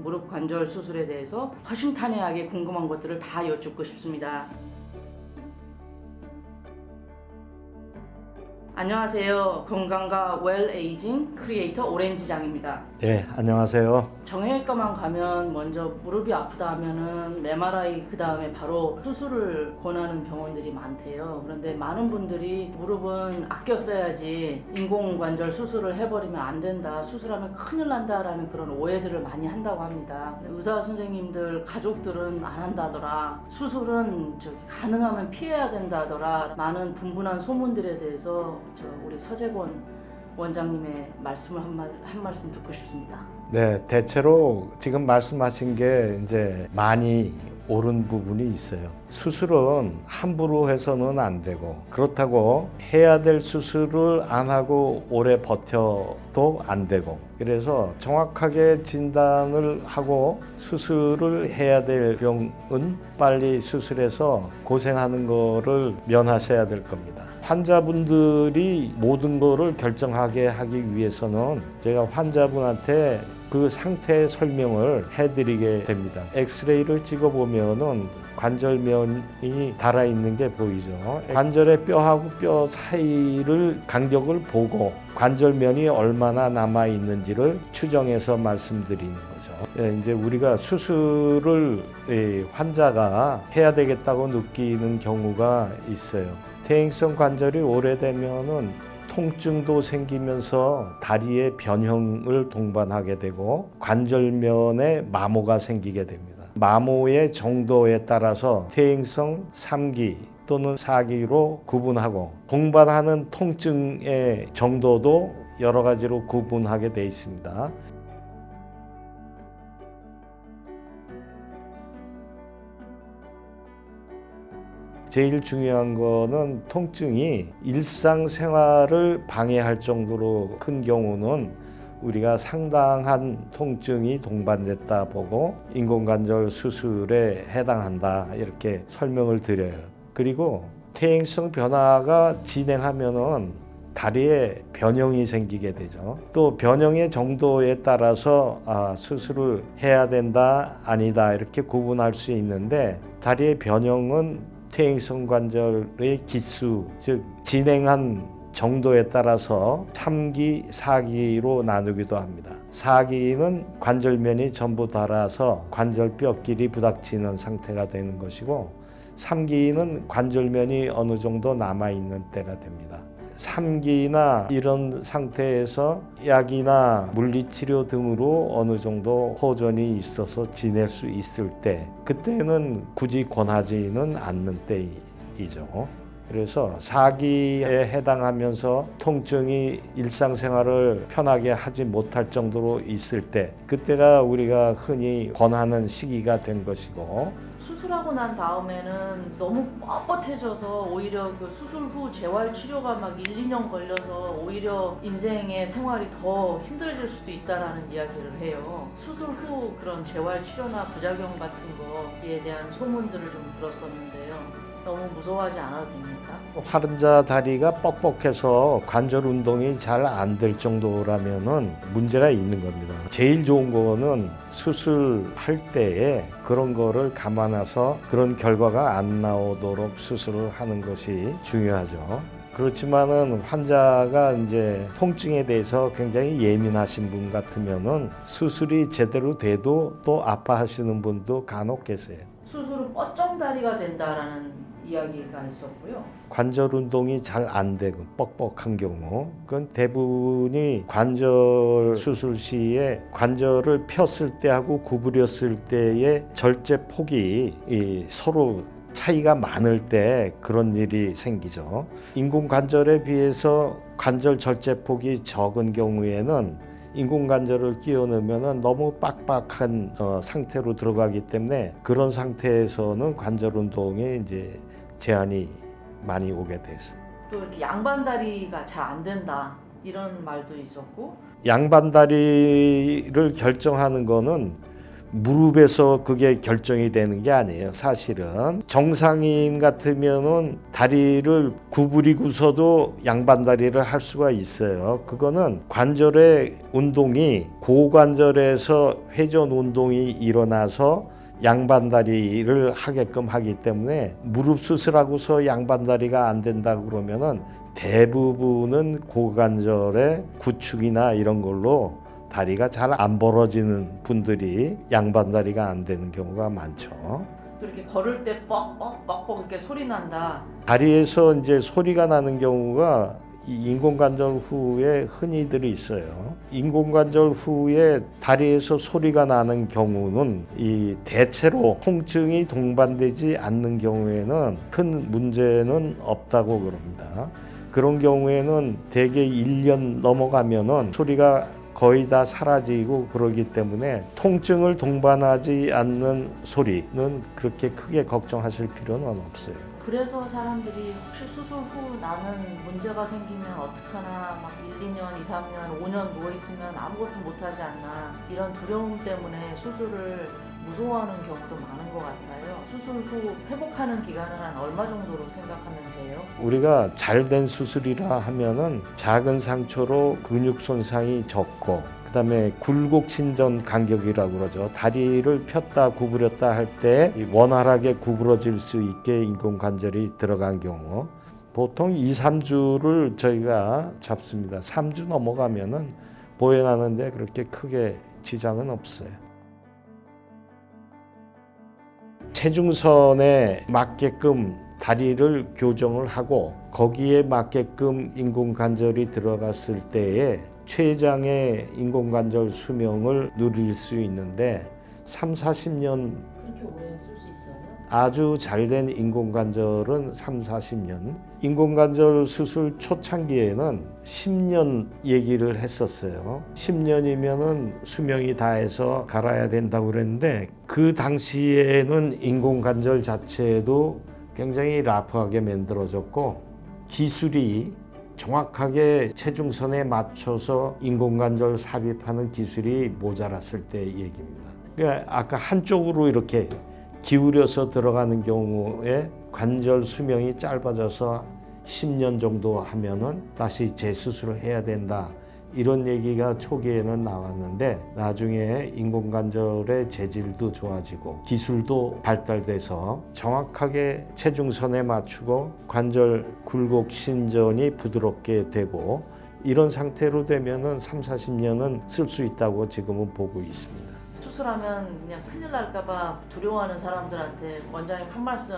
무릎 관절 수술에 대해서 허심탄회하게 궁금한 것들을 다 여쭙고 싶습니다. 안녕하세요. 건강과 웰 에이징 크리에이터 오렌지장입니다. 네, 안녕하세요. 정형외과만 가면 먼저 무릎이 아프다 하면은 MRI 그 다음에 바로 수술을 권하는 병원들이 많대요. 그런데 많은 분들이 무릎은 아껴 써야지 인공관절 수술을 해버리면 안 된다, 수술하면 큰일 난다라는 그런 오해들을 많이 한다고 합니다. 의사 선생님들 가족들은 안 한다더라, 수술은 가능하면 피해야 된다더라, 많은 분분한 소문들에 대해서 우리 서재권 원장님의 말씀을 한 말씀 듣고 싶습니다. 네, 대체로 지금 말씀하신 게 이제 많이 옳은 부분이 있어요. 수술은 함부로 해서는 안 되고, 그렇다고 해야 될 수술을 안 하고 오래 버텨도 안 되고, 그래서 정확하게 진단을 하고 수술을 해야 될 병은 빨리 수술해서 고생하는 거를 면하셔야 될 겁니다. 환자분들이 모든 거를 결정하게 하기 위해서는 제가 환자분한테 그 상태의 설명을 해드리게 됩니다. 엑스레이를 찍어보면은 관절면이 달아있는 게 보이죠. 관절의 뼈하고 뼈 사이를 간격을 보고 관절면이 얼마나 남아있는지를 추정해서 말씀드리는 거죠. 이제 우리가 수술을 환자가 해야 되겠다고 느끼는 경우가 있어요. 퇴행성 관절이 오래되면은 통증도 생기면서 다리의 변형을 동반하게 되고 관절면에 마모가 생기게 됩니다. 마모의 정도에 따라서 퇴행성 3기 또는 4기로 구분하고 동반하는 통증의 정도도 여러 가지로 구분하게 되어 있습니다. 제일 중요한 거는 통증이 일상생활을 방해할 정도로 큰 경우는 우리가 상당한 통증이 동반됐다 보고 인공관절 수술에 해당한다, 이렇게 설명을 드려요. 그리고 퇴행성 변화가 진행하면은 다리에 변형이 생기게 되죠. 또 변형의 정도에 따라서 수술을 해야 된다, 아니다, 이렇게 구분할 수 있는데, 다리의 변형은 퇴행성 관절의 기수, 즉 진행한 정도에 따라서 3기, 4기로 나누기도 합니다. 4기는 관절면이 전부 닳아서 관절뼈끼리 부닥치는 상태가 되는 것이고, 3기는 관절면이 어느 정도 남아있는 때가 됩니다. 3기나 이런 상태에서 약이나 물리치료 등으로 어느 정도 호전이 있어서 지낼 수 있을 때, 그때는 굳이 권하지는 않는 때이죠. 그래서 4기에 해당하면서 통증이 일상생활을 편하게 하지 못할 정도로 있을 때, 그때가 우리가 흔히 권하는 시기가 된 것이고, 수술하고 난 다음에는 너무 뻣뻣해져서 오히려 그 수술 후 재활 치료가 막 1, 2년 걸려서 오히려 인생의 생활이 더 힘들어질 수도 있다라는 이야기를 해요. 수술 후 그런 재활 치료나 부작용 같은 거에 대한 소문들을 좀 들었었는데요. 너무 무서워하지 않아도 됩니까? 환자 다리가 뻑뻑해서 관절 운동이 잘 안 될 정도라면은 문제가 있는 겁니다. 제일 좋은 거는 수술할 때에 그런 거를 감안해서 그런 결과가 안 나오도록 수술을 하는 것이 중요하죠. 그렇지만은 환자가 이제 통증에 대해서 굉장히 예민하신 분 같으면은 수술이 제대로 돼도 또 아파하시는 분도 간혹 계세요. 수술은 뻗정다리가 된다라는 이야기가 있었고요. 관절 운동이 잘 안 되고 뻑뻑한 경우, 그건 대부분이 관절 수술 시에 관절을 폈을 때하고 구부렸을 때의 절제 폭이 서로 차이가 많을 때 그런 일이 생기죠. 인공관절에 비해서 관절 절제폭이 적은 경우에는 인공관절을 끼워 넣으면 너무 빡빡한 상태로 들어가기 때문에 그런 상태에서는 관절 운동에 이제 제한이 많이 오게 됐어요. 또 이렇게 양반다리가 잘 안 된다, 이런 말도 있었고, 양반다리를 결정하는 거는 무릎에서 그게 결정이 되는 게 아니에요. 사실은 정상인 같으면은 다리를 구부리고서도 양반다리를 할 수가 있어요. 그거는 관절의 운동이 고관절에서 회전 운동이 일어나서 양반다리를 하게끔 하기 때문에 무릎 수술하고서 양반다리가 안 된다 그러면은 대부분은 고관절의 구축이나 이런 걸로 다리가 잘 안 벌어지는 분들이 양반다리가 안 되는 경우가 많죠. 이렇게 걸을 때 뻑뻑뻑뻑 이렇게 소리 난다. 다리에서 이제 소리가 나는 경우가 이 인공관절 후에 흔히들 있어요. 인공관절 후에 다리에서 소리가 나는 경우는 이 대체로 통증이 동반되지 않는 경우에는 큰 문제는 없다고 그럽니다. 그런 경우에는 대개 1년 넘어가면은 소리가 거의 다 사라지고 그러기 때문에 통증을 동반하지 않는 소리는 그렇게 크게 걱정하실 필요는 없어요. 그래서 사람들이 혹시 수술 후 나는 문제가 생기면 어떡하나 막 1, 2년, 2, 3년, 5년 누워있으면 아무것도 못하지 않나 이런 두려움 때문에 수술을 무서워하는 경우도 많은 것 같아요. 수술 후 회복하는 기간은 한 얼마 정도로 생각하면 돼요? 우리가 잘된 수술이라 하면은 작은 상처로 근육 손상이 적고 그다음에 굴곡 신전 간격이라고 그러죠. 다리를 폈다 구부렸다 할 때 원활하게 구부러질 수 있게 인공관절이 들어간 경우 보통 2, 3주를 저희가 잡습니다. 3주 넘어가면은 보행하는데 그렇게 크게 지장은 없어요. 체중선에 맞게끔 다리를 교정을 하고 거기에 맞게끔 인공관절이 들어갔을 때에 최장의 인공관절 수명을 누릴 수 있는데 3, 40년 그렇게 오래 쓸 수 있어요? 아주 잘된 인공관절은 3, 40년 인공관절 수술 초창기에는 10년 얘기를 했었어요. 10년이면은 수명이 다해서 갈아야 된다고 그랬는데 그 당시에는 인공관절 자체도 굉장히 라프하게 만들어졌고 기술이 정확하게 체중선에 맞춰서 인공관절 삽입하는 기술이 모자랐을 때 얘기입니다. 그러니까 아까 한쪽으로 이렇게 기울여서 들어가는 경우에 관절 수명이 짧아져서 10년 정도 하면은 다시 재수술을 해야 된다. 이런 얘기가 초기에는 나왔는데 나중에 인공관절의 재질도 좋아지고 기술도 발달돼서 정확하게 체중선에 맞추고 관절 굴곡 신전이 부드럽게 되고 이런 상태로 되면은 3, 40년은 쓸 수 있다고 지금은 보고 있습니다. 수술하면 그냥 큰일 날까봐 두려워하는 사람들한테 원장님 한 말씀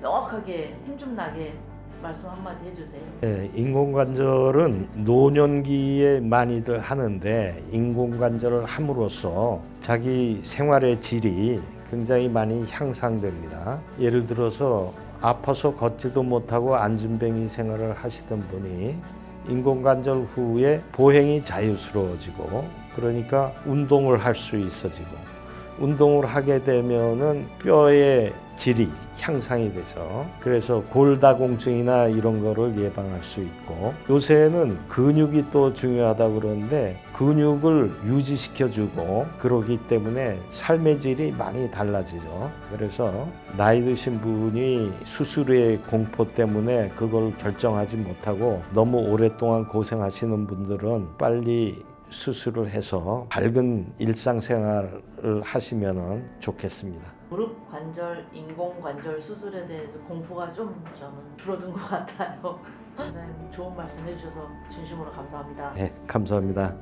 명확하게 힘 좀 나게 말씀 한마디 해주세요. 네, 인공관절은 노년기에 많이들 하는데 인공관절을 함으로써 자기 생활의 질이 굉장히 많이 향상됩니다. 예를 들어서 아파서 걷지도 못하고 앉은뱅이 생활을 하시던 분이 인공관절 후에 보행이 자유스러워지고 그러니까 운동을 할 수 있어지고 운동을 하게 되면은 뼈의 질이 향상이 되죠. 그래서 골다공증이나 이런 거를 예방할 수 있고 요새는 근육이 또 중요하다고 그러는데 근육을 유지시켜주고 그러기 때문에 삶의 질이 많이 달라지죠. 그래서 나이 드신 분이 수술의 공포 때문에 그걸 결정하지 못하고 너무 오랫동안 고생하시는 분들은 빨리 수술을 해서 밝은 일상생활을 하시면 좋겠습니다. 무릎 관절, 인공관절 수술에 대해서 공포가 좀 저는 줄어든 것 같아요. 원장님 좋은 말씀 해주셔서 진심으로 감사합니다. 네, 감사합니다.